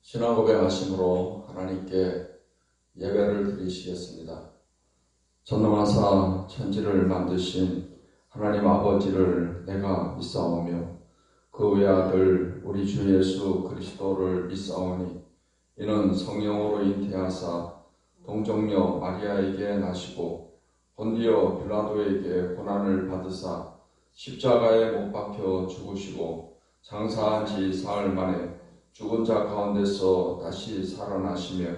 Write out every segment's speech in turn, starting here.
신앙 고백하심으로 하나님께 예배를 드리시겠습니다. 전능하사 천지를 만드신 하나님 아버지를 내가 믿사오며 그 외아들 우리 주 예수 그리스도를 믿사오니 이는 성령으로 잉태하사 동정녀 마리아에게 나시고 본디오 빌라도에게 고난을 받으사 십자가에 못 박혀 죽으시고 장사한 지 사흘 만에 죽은 자 가운데서 다시 살아나시며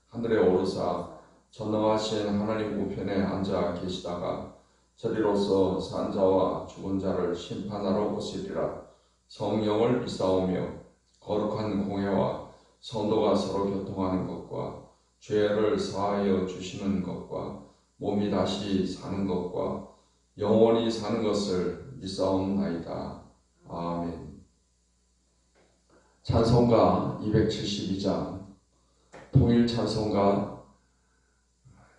하늘에 오르사 전능하신 하나님 우편에 앉아 계시다가 저리로서 산 자와 죽은 자를 심판하러 오시리라. 성령을 믿사오며 거룩한 공회와 성도가 서로 교통하는 것과 죄를 사하여 주시는 것과 몸이 다시 사는 것과 영원히 사는 것을 믿사옵나이다. 아멘. 찬송가 272장, 통일 찬송가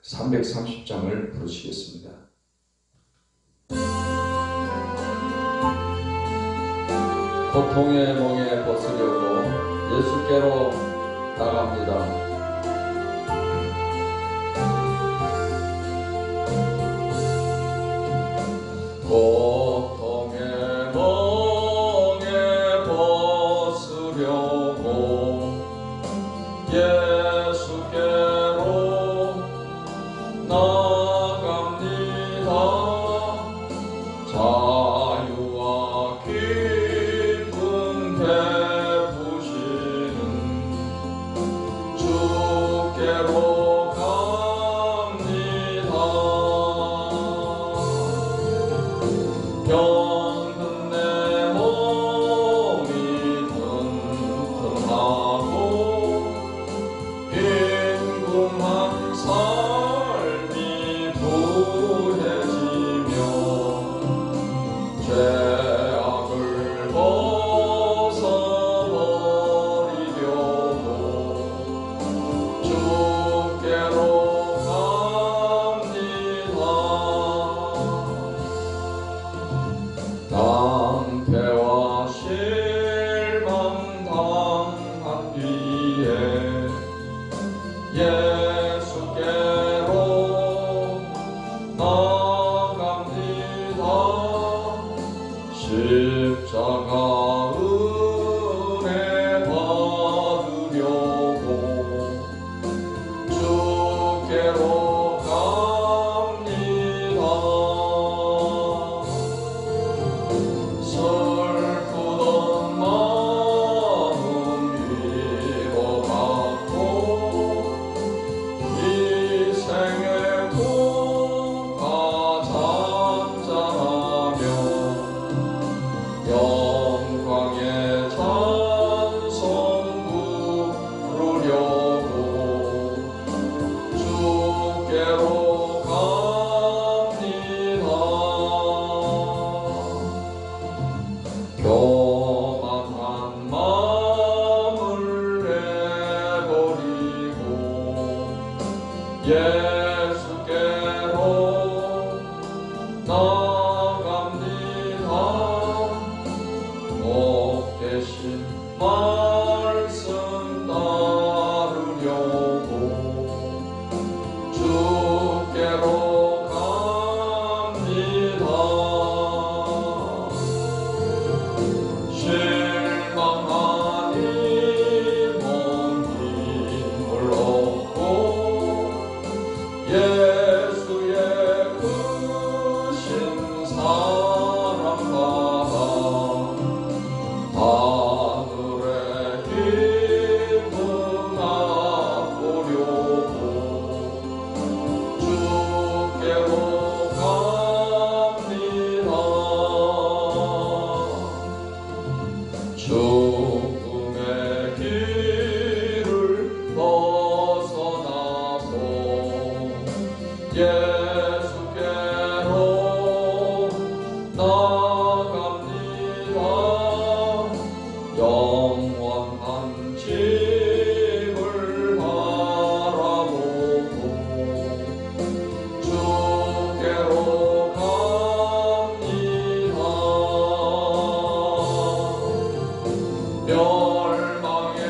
330장을 부르시겠습니다. 고통의 멍에 벗으려고 예수께로 나갑니다. 고통의 멍에 벗으려고 예수께로 나갑니다. 자유와 기쁨 베푸시는 주께로 갑니다. 병든 내 몸이 튼튼하고 빈궁한 삶이 부해지며 죄악을 벗어버리려고 주께로 갑니다. 낭패와 실망 당한 뒤에 예수께로 나갑니다. 십자가 은혜 받으려고 주께로 갑니다. 슬프던 마음 위로받고 이생의 꿈과 잔잔하며 영광의 찬송 부르려고 주께로 갑니다. 교만한 마음을 내버리고 예수께로 나갑니다. 복 대신 말씀 따르려고 주께로 갑니다. 실망하니 몸 힘을 얻고 예수의 크신 사랑 받아 하늘의 기쁨 맛보려고 주께로 갑니다. 죽음의 길을 벗어나서 예수께로 나갑니다. 영원한 집을 바라보고 주께로 갑니다. 멸망의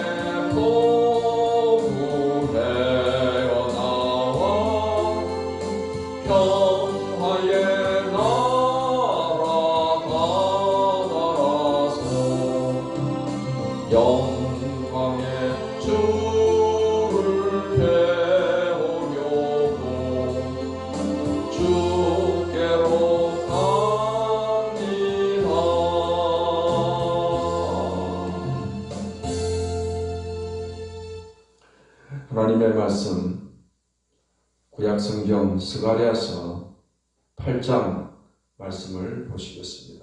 평강의 주를 배우려고 주께로 갑니다. 하나님의 말씀 구약성경 스가랴서 8장 말씀을 보시겠습니다.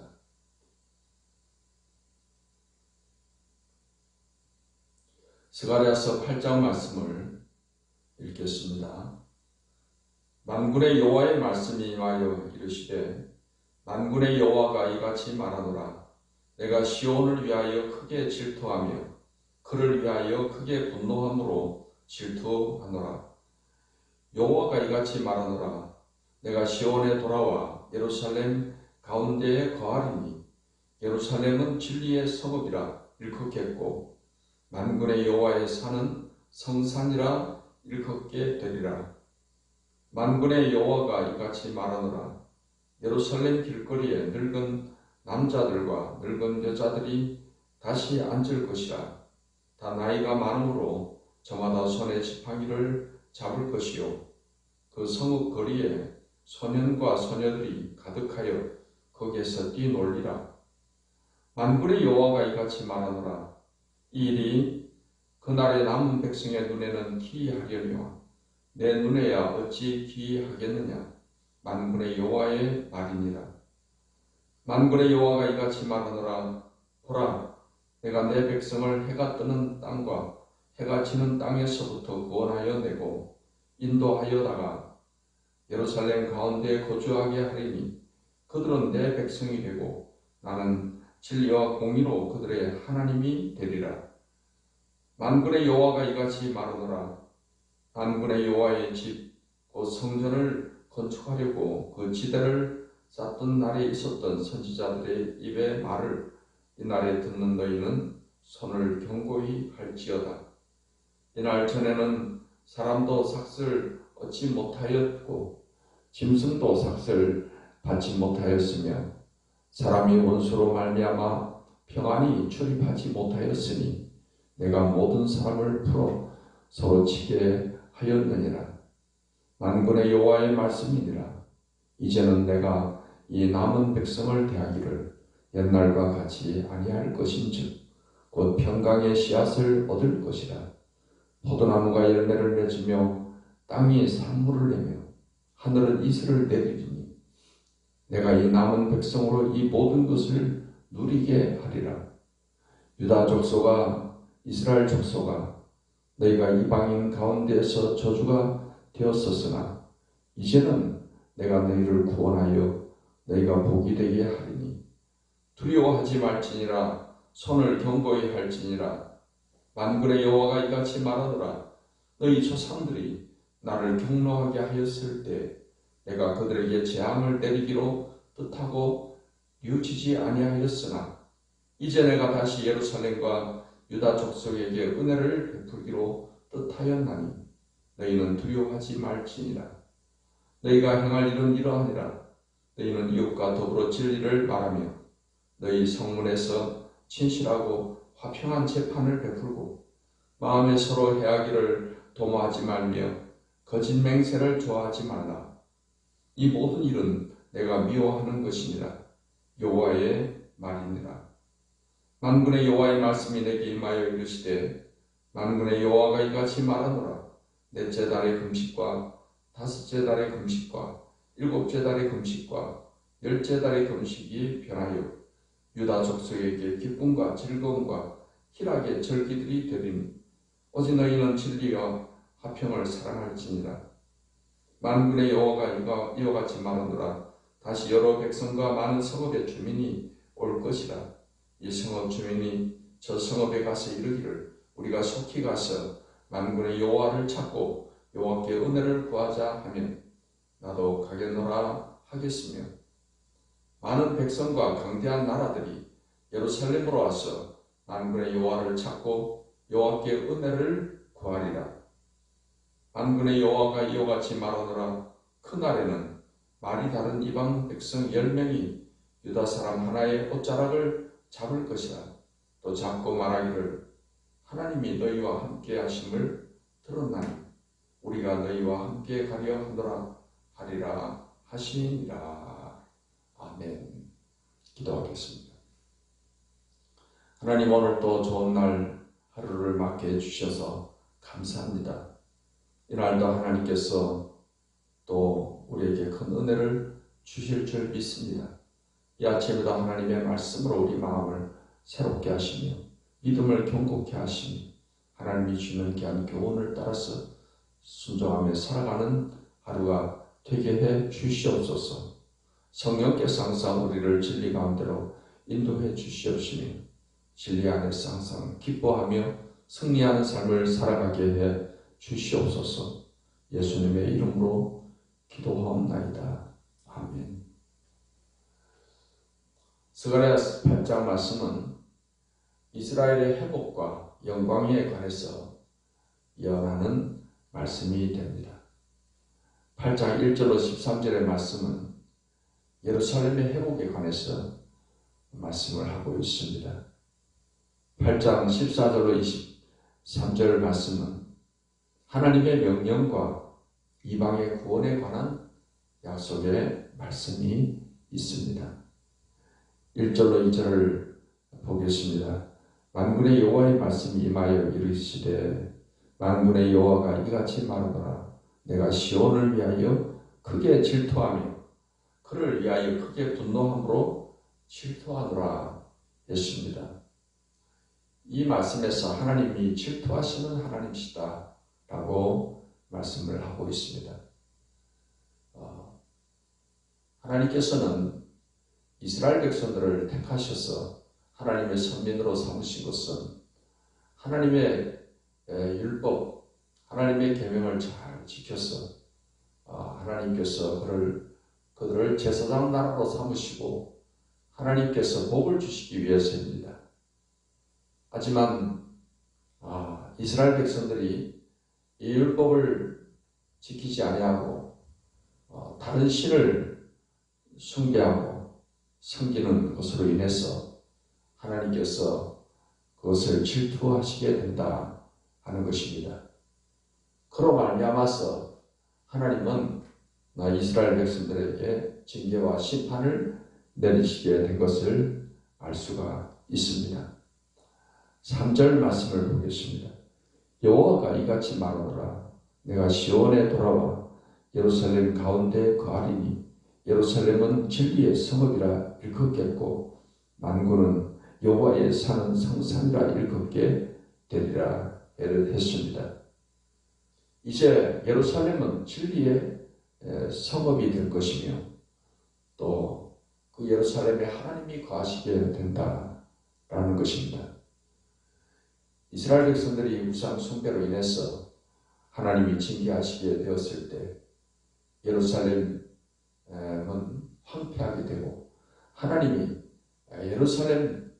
스가랴서 8장 말씀을 읽겠습니다. 만군의 여호와의 말씀이 임하여 이르시되 만군의 여호와가 이같이 말하노라. 내가 시온을 위하여 크게 질투하며 그를 위하여 크게 분노함으로 질투하노라. 여호와가 이같이 말하노라. 내가 시온에 돌아와 예루살렘 가운데에 거하리니 예루살렘은 진리의 성읍이라 일컫겠고 만군의 여호와의 산은 성산이라 일컫게 되리라. 만군의 여호와가 이같이 말하노라. 예루살렘 길거리에 늙은 남자들과 늙은 여자들이 다시 앉을 것이라. 다 나이가 많으므로 저마다 손에 지팡이를 잡을 것이요 그 성읍 거리에 소년과 소녀들이 가득하여 거기에서 뛰놀리라. 만군의 여호와가 이같이 말하노라. 이 일이 그날의 남은 백성의 눈에는 기이하려니와 내 눈에야 어찌 기이하겠느냐. 만군의 여호와의 말이니라. 만군의 여호와가 이같이 말하노라. 보라, 내가 내 백성을 해가 뜨는 땅과 해가 지는 땅에서부터 구원하여 내고 인도하여다가 예루살렘 가운데 거주하게 하리니 그들은 내 백성이 되고 나는 진리와 공의로 그들의 하나님이 되리라. 만군의 여호와가 이같이 말하노라. 만군의 여호와의 집 곧 성전을 건축하려고 그 지대를 쌓던 날에 있었던 선지자들의 입의 말을 이날에 듣는 너희는 손을 견고히 할지어다. 이날 전에는 사람도 삭슬 얻지 못하였고 짐승도 삭슬 받지 못하였으며 사람이 원수로 말미암아 평안히 출입하지 못하였으니 내가 모든 사람을 풀어 서로 치게 하였느니라. 만군의 여호와의 말씀이니라. 이제는 내가 이 남은 백성을 대하기를 옛날과 같이 아니할 것인즉 곧 평강의 씨앗을 얻을 것이라. 포도나무가 열매를 맺으며 땅이 산물을 내며 하늘은 이슬을 내리리니 내가 이 남은 백성으로 이 모든 것을 누리게 하리라. 유다 족속아 이스라엘 족속아 너희가 이방인 가운데에서 저주가 되었었으나 이제는 내가 너희를 구원하여 너희가 복이 되게 하리니 두려워하지 말지니라. 손을 견고히 할지니라. 만군의 여호와가 이같이 말하노라. 너희 조상들이 나를 경노하게 하였을 때 내가 그들에게 재앙을 내리기로 뜻하고 뉘우치지 아니하였으나 이제 내가 다시 예루살렘과 유다 족속에게 은혜를 베풀기로 뜻하였나니 너희는 두려워하지 말지니라. 너희가 행할 일은 이러하니라. 너희는 이웃과 더불어 진리를 말하며 너희 성문에서 진실하고 화평한 재판을 베풀고 마음에 서로 해하기를 도모하지 말며 거짓 맹세를 좋아하지 말라. 이 모든 일은 내가 미워하는 것이니라. 여호와의 말이니라. 만군의 여호와의 말씀이 내게 임하여 이르시되 만군의 여호와가 이같이 말하노라. 넷째 달의 금식과 다섯째 달의 금식과 일곱째 달의 금식과 열째 달의 금식이 변하여 유다 족속에게 기쁨과 즐거움과 희락의 절기들이 되리니 오직 너희는 진리와 화평을 사랑할지니라. 만군의 여호와가 이와 같이 말하노라. 다시 여러 백성과 많은 성읍의 주민이 올 것이라. 이 성읍 주민이 저 성읍에 가서 이르기를 우리가 속히 가서 만군의 여호와를 찾고 여호와께 은혜를 구하자 하면 나도 가겠노라 하겠으며 많은 백성과 강대한 나라들이 예루살렘으로 와서 만군의 여호와를 찾고 여호와께 은혜를 구하리라. 만군의 여호와가 이와 같이 말하노라. 그날에는 말이 다른 이방 백성 10명이 유다 사람 하나의 옷자락을 잡을 것이라. 또 잡고 말하기를 하나님이 너희와 함께 하심을 들었나니 우리가 너희와 함께 가려 하리라 하시니라. 아멘. 기도하겠습니다. 하나님, 오늘 또 좋은 날 하루를 맞게 해주셔서 감사합니다. 이날도 하나님께서 또 우리에게 큰 은혜를 주실 줄 믿습니다. 이 아침에도 하나님의 말씀으로 우리 마음을 새롭게 하시며 믿음을 견고케 하시며 하나님이 주는 귀한 교훈을 따라서 순종하며 살아가는 하루가 되게 해 주시옵소서. 성령께서 항상 우리를 진리 가운데로 인도해 주시옵시며 진리 안에서 항상 기뻐하며 승리하는 삶을 살아가게 해 주시옵소서. 예수님의 이름으로 기도하옵나이다. 아멘. 스가랴서 8장 말씀은 이스라엘의 회복과 영광에 관해서 예언하는 말씀이 됩니다. 8장 1절로 13절의 말씀은 예루살렘의 회복에 관해서 말씀을 하고 있습니다. 8장 14절로 23절 말씀은 하나님의 명령과 이방의 구원에 관한 약속의 말씀이 있습니다. 1절로 2절을 보겠습니다. 만군의 여호와의 말씀이 임하여 이르시되 만군의 여호와가 이같이 말하노라. 내가 시온을 위하여 크게 질투하며 그를 위하여 크게 분노함으로 질투하노라 했습니다. 이 말씀에서 하나님이 질투하시는 하나님이시다 라고 말씀을 하고 있습니다. 하나님께서는 이스라엘 백성들을 택하셔서 하나님의 선민으로 삼으신 것은 하나님의 율법, 하나님의 계명을 잘 지켜서 하나님께서 그들을 제사장 나라로 삼으시고 하나님께서 복을 주시기 위해서입니다. 하지만 이스라엘 백성들이 이 율법을 지키지 아니하고 다른 신을 숭배하고 섬기는 것으로 인해서 하나님께서 그것을 질투하시게 된다 하는 것입니다. 그로 말미암아서 하나님은 이스라엘 백성들에게 징계와 심판을 내리시게 된 것을 알 수가 있습니다. 3절 말씀을 보겠습니다. 여호와가 이같이 말하노라. 내가 시온에 돌아와 예루살렘 가운데 거하리니 예루살렘은 진리의 성읍이라 일컫겠고 만군은 여호와의 사는 성산이라 일컫게 되리라 했습니다. 이제 예루살렘은 진리의 성읍이 될 것이며 또 그 예루살렘에 하나님이 거하시게 된다라는 것입니다. 이스라엘 백성들이 우상 숭배로 인해서 하나님이 징계하시게 되었을 때 예루살렘은 황폐하게 되고 하나님이 예루살렘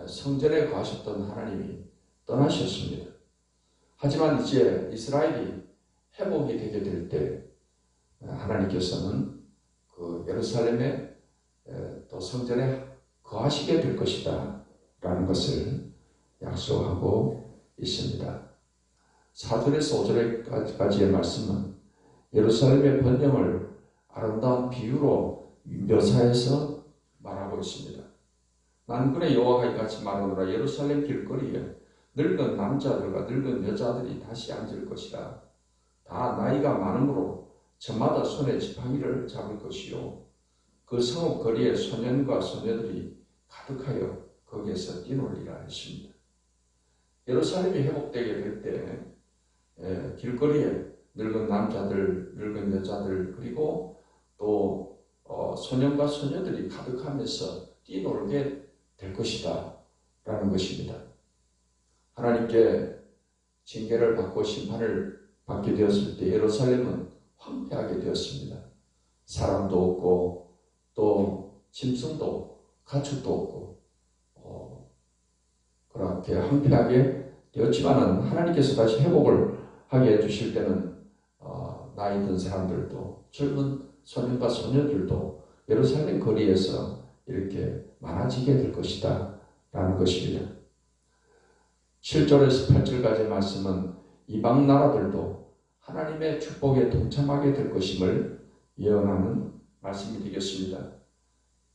성전에 거하셨던 하나님이 떠나셨습니다. 하지만 이제 이스라엘이 회복이 되게 될 때 하나님께서는 그 예루살렘의 또 성전에 거하시게 될 것이다 라는 것을 약속하고 있습니다. 4절에서 5절까지의 말씀은 예루살렘의 번영을 아름다운 비유로 묘사해서 말하고 있습니다. 만군의 여호와가 이같이 말하노라. 예루살렘 길거리에 늙은 남자들과 늙은 여자들이 다시 앉을 것이라. 다 나이가 많으므로 저마다 손에 지팡이를 잡을 것이요 그 성읍 거리에 소년과 소녀들이 가득하여 거기에서 뛰놀리라 했습니다. 예루살렘이 회복되게 될 때 길거리에 늙은 남자들, 늙은 여자들 그리고 또 소년과 소녀들이 가득하면서 뛰놀게 될 것이다 라는 것입니다. 하나님께 징계를 받고 심판을 받게 되었을 때 예루살렘은 황폐하게 되었습니다. 사람도 없고 또 짐승도 가축도 없고 그렇게 황폐하게 되었지만은 하나님께서 다시 회복을 하게 해주실 때는 나이 든 사람들도 젊은 소년과 소녀들도 예루살렘 거리에서 이렇게 많아지게 될 것이다 라는 것입니다. 7절에서 8절까지의 말씀은 이방 나라들도 하나님의 축복에 동참하게 될 것임을 예언하는 말씀이 되겠습니다.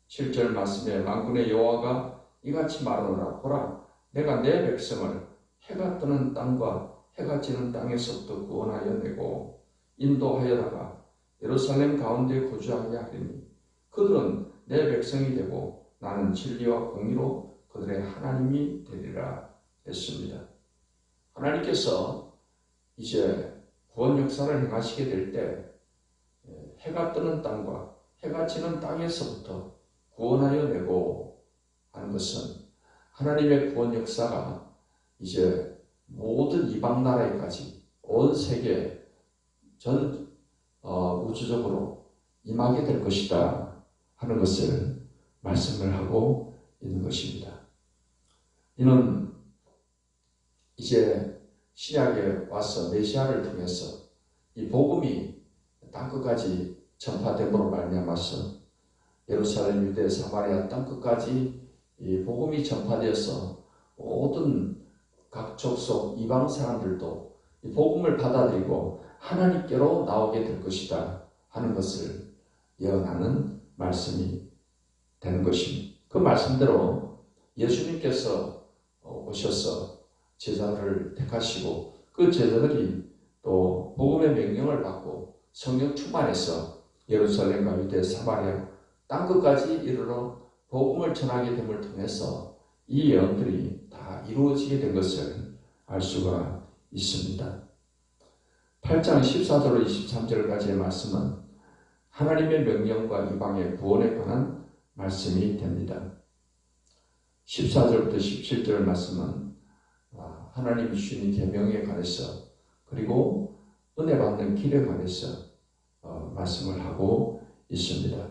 7절 말씀에 만군의 여호와가 이같이 말하노라. 보라, 내가 내 백성을 해가 뜨는 땅과 해가 지는 땅에서부터 구원하여 내고 인도하여다가 예루살렘 가운데 거주하게 하리니 그들은 내 백성이 되고 나는 진리와 공의로 그들의 하나님이 되리라 했습니다. 하나님께서 이제 구원 역사를 행하시게 될 때 해가 뜨는 땅과 해가 지는 땅에서부터 구원하여 내고 하는 것은 하나님의 구원 역사가 이제 모든 이방 나라에까지 온 세계 전 우주적으로 임하게 될 것이다 하는 것을 말씀을 하고 있는 것입니다. 이는 이제 신약에 와서 메시아를 통해서 이 복음이 땅끝까지 전파됨으로 말미암아서 예루살렘, 유대, 사마리아 땅끝까지 이 복음이 전파되어서 모든 각 족속 이방 사람들도 이 복음을 받아들이고 하나님께로 나오게 될 것이다 하는 것을 예언하는 말씀이 되는 것입니다. 그 말씀대로 예수님께서 오셔서 제자들을 택하시고 그 제자들이 또 복음의 명령을 받고 성령 충만해서 예루살렘과 유대, 사마리아 땅끝까지 이르러 복음을 전하게 됨을 통해서 이 예언들이 다 이루어지게 된 것을 알 수가 있습니다. 8장 14절로 23절까지의 말씀은 하나님의 명령과 이방의 구원에 관한 말씀이 됩니다. 14절부터 17절 말씀은 하나님이 주신 계명에 관해서 그리고 은혜 받는 길에 관해서 말씀을 하고 있습니다.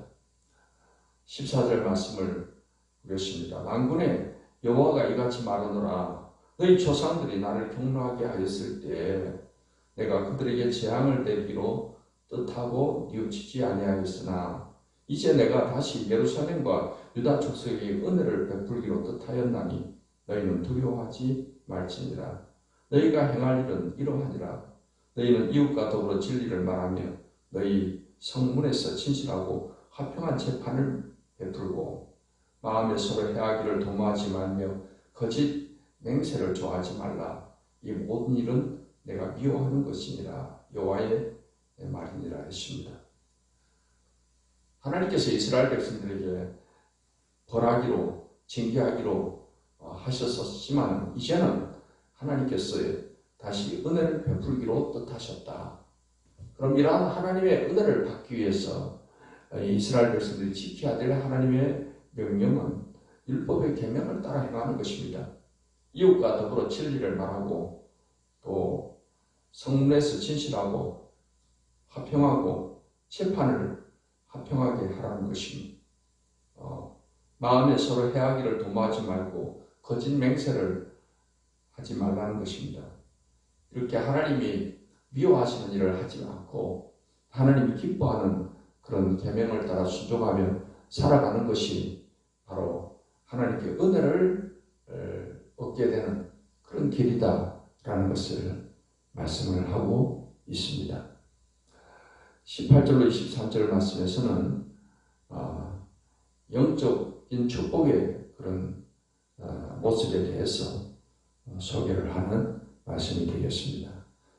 14절 말씀을 보겠습니다. 만군의 여호와가 이같이 말하노라. 너희 조상들이 나를 경노하게 하였을 때에 내가 그들에게 재앙을 내리기로 뜻하고 뉘우치지 아니하였으나 이제 내가 다시 예루살렘과 유다 족속에게 은혜를 베풀기로 뜻하였나니 너희는 두려워하지 말지니라. 너희가 행할 일은 이러하니라. 너희는 이웃과 더불어 진리를 말하며 너희 성문에서 진실하고 화평한 재판을 베풀고 마음에 서로 해하기를 도모하지 말며 거짓 맹세를 좋아하지 말라. 이 모든 일은 내가 미워하는 것이니라. 여호와의 말이니라 했습니다. 하나님께서 이스라엘 백성들에게 벌하기로 징계하기로 하셨었지만 이제는 하나님께서 다시 은혜를 베풀기로 뜻하셨다. 그럼 이러한 하나님의 은혜를 받기 위해서 이스라엘 백성들이 지켜야 될 하나님의 명령은 율법의 계명을 따라 행하는 것입니다. 이웃과 더불어 진리를 말하고 또 성문에서 진실하고 화평하고 재판을 화평하게 하라는 것입니다. 마음에 서로 해하기를 도모하지 말고 거짓 맹세를 하지 말라는 것입니다. 이렇게 하나님이 미워하시는 일을 하지 않고 하나님이 기뻐하는 그런 계명을 따라 순종하며 살아가는 것이 바로 하나님께 은혜를 얻게 되는 그런 길이다라는 것을 말씀을 하고 있습니다. 18절로 23절 말씀에서는 영적인 축복의 그런 모습에 대해서 소개를 하는 말씀이 되겠습니다.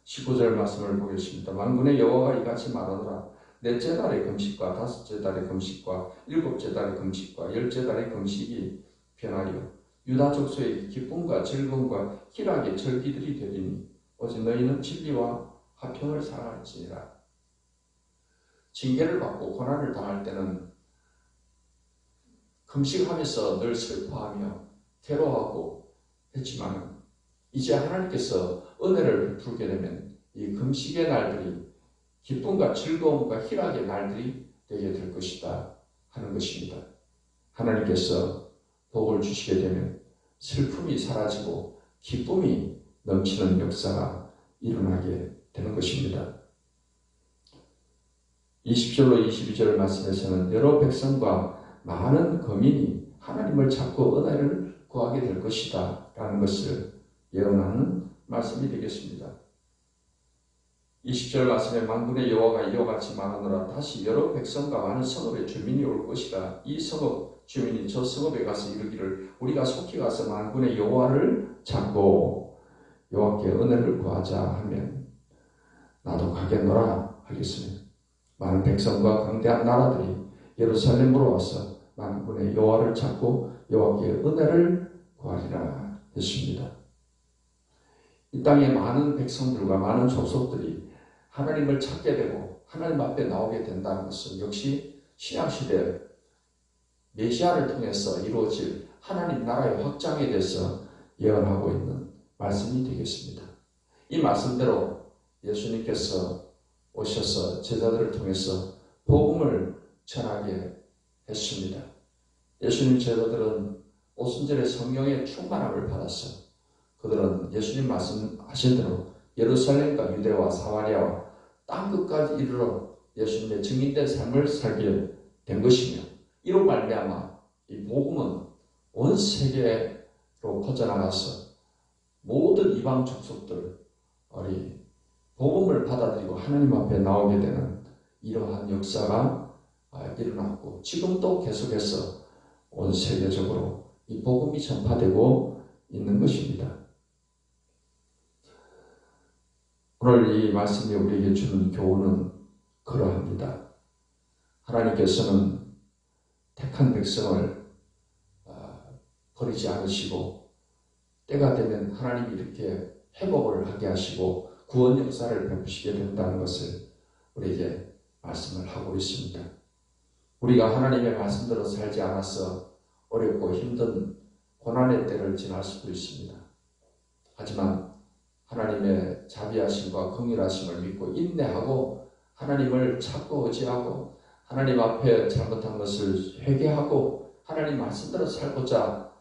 19절 말씀을 보겠습니다. 만군의 여호와가 이같이 말하노라. 넷째 달의 금식과 다섯째 달의 금식과 일곱째 달의 금식과 열째 달의 금식이 변하여 유다 족속의 기쁨과 즐거움과 희락의 절기들이 되리니 오직 너희는 진리와 화평을 사랑할지니라. 징계를 받고 고난을 당할 때는 금식하면서 늘 슬퍼하며 괴로워하고 했지만 이제 하나님께서 은혜를 베풀게 되면 이 금식의 날들이 기쁨과 즐거움과 희락의 날들이 되게 될 것이다 하는 것입니다. 하나님께서 복을 주시게 되면 슬픔이 사라지고 기쁨이 넘치는 역사가 일어나게 되는 것입니다. 20절로 22절 말씀에서는 여러 백성과 많은 거민이 하나님을 찾고 은혜를 구하게 될 것이다 라는 것을 예언하는 말씀이 되겠습니다. 20절 말씀에 만군의 여호와가 이와 같이 말하노라. 다시 여러 백성과 많은 성읍의 주민이 올 것이라. 이 성읍 주민이 저 성읍에 가서 이르기를 우리가 속히 가서 만군의 여호와를 찾고 여호와께 은혜를 구하자 하면 나도 가겠노라 하겠으니 많은 백성과 강대한 나라들이 예루살렘으로 와서 만군의 여호와를 찾고 여호와께 은혜를 구하리라 했습니다. 이 땅에 많은 백성들과 많은 족속들이 하나님을 찾게 되고 하나님 앞에 나오게 된다는 것은 역시 신약시대 메시아를 통해서 이루어질 하나님 나라의 확장에 대해서 예언하고 있는 말씀이 되겠습니다. 이 말씀대로 예수님께서 오셔서 제자들을 통해서 복음을 전하게 했습니다. 예수님 제자들은 오순절에 성령의 충만함을 받았어요. 그들은 예수님 말씀하신 대로 예루살렘과 유대와 사마리아와 땅끝까지 이르러 예수님의 증인된 삶을 살게 된 것이며 이로 말미암아 이 복음은 온 세계로 퍼져나가서 모든 이방 족속들이 복음을 받아들이고 하나님 앞에 나오게 되는 이러한 역사가 일어났고 지금도 계속해서 온 세계적으로 이 복음이 전파되고 있는 것입니다. 오늘 이 말씀이 우리에게 주는 교훈은 그러합니다. 하나님께서는 택한 백성을 버리지 않으시고 때가 되면 하나님이 이렇게 회복을 하게 하시고 구원 역사를 베푸시게 된다는 것을 우리에게 말씀을 하고 있습니다. 우리가 하나님의 말씀대로 살지 않아서 어렵고 힘든 고난의 때를 지날 수도 있습니다. 하지만 하나님의 자비하심과 긍휼하심을 믿고 인내하고 하나님을 찾고 의지하고 하나님 앞에 잘못한 것을 회개하고 하나님 말씀대로 살고자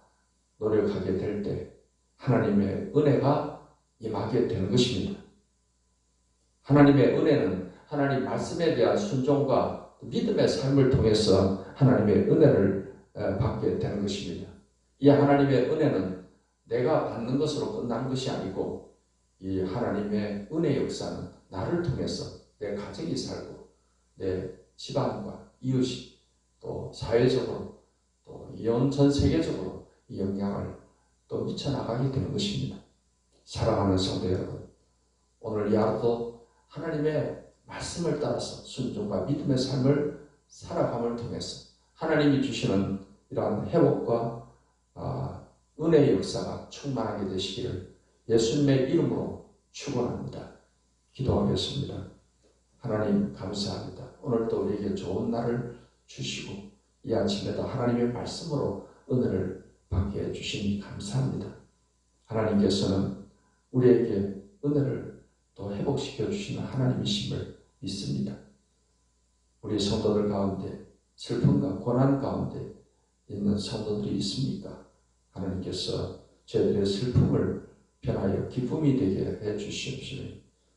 노력하게 될 때 하나님의 은혜가 임하게 되는 것입니다. 하나님의 은혜는 하나님 말씀에 대한 순종과 믿음의 삶을 통해서 하나님의 은혜를 받게 되는 것입니다. 이 하나님의 은혜는 내가 받는 것으로 끝나는 것이 아니고 이 하나님의 은혜 역사는 나를 통해서 내 가정이 살고 내 집안과 이웃이 또 사회적으로 또 전 세계적으로 이 영향을 또 미쳐나가게 되는 것입니다. 사랑하는 성도 여러분, 오늘 이 하루도 하나님의 말씀을 따라서 순종과 믿음의 삶을 살아감을 통해서 하나님이 주시는 이러한 회복과 은혜의 역사가 충만하게 되시기를 예수님의 이름으로 축원합니다. 기도하겠습니다. 하나님 감사합니다. 오늘도 우리에게 좋은 날을 주시고 이 아침에도 하나님의 말씀으로 은혜를 받게 해주시니 감사합니다. 하나님께서는 우리에게 은혜를 또 회복시켜 주시는 하나님이심을 믿습니다. 우리 성도들 가운데 슬픔과 고난 가운데 있는 성도들이 있습니까? 하나님께서 저희들의 슬픔을 변하여 기쁨이 되게 해주시옵시며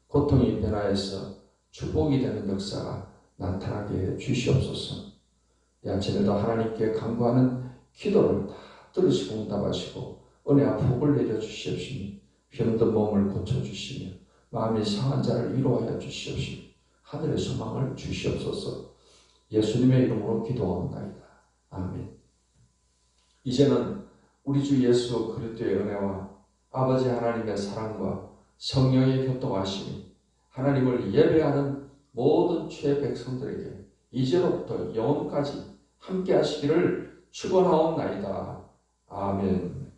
고통이 변화해서 축복이 되는 역사가 나타나게 해주시옵소서. 이 아침에도 하나님께 간구하는 기도를 다 들으시고 응답하시고 은혜와 복을 내려주시옵시며 병든 몸을 고쳐주시며 마음이 상한 자를 위로하여 주시옵시며 하늘의 소망을 주시옵소서. 예수님의 이름으로 기도하옵나이다. 아멘. 이제는 우리 주 예수 그리스도의 은혜와 아버지 하나님의 사랑과 성령의 교통하심이 하나님을 예배하는 모든 죄 백성들에게 이제로부터 영원까지 함께 하시기를 축원하옵나이다. 아멘.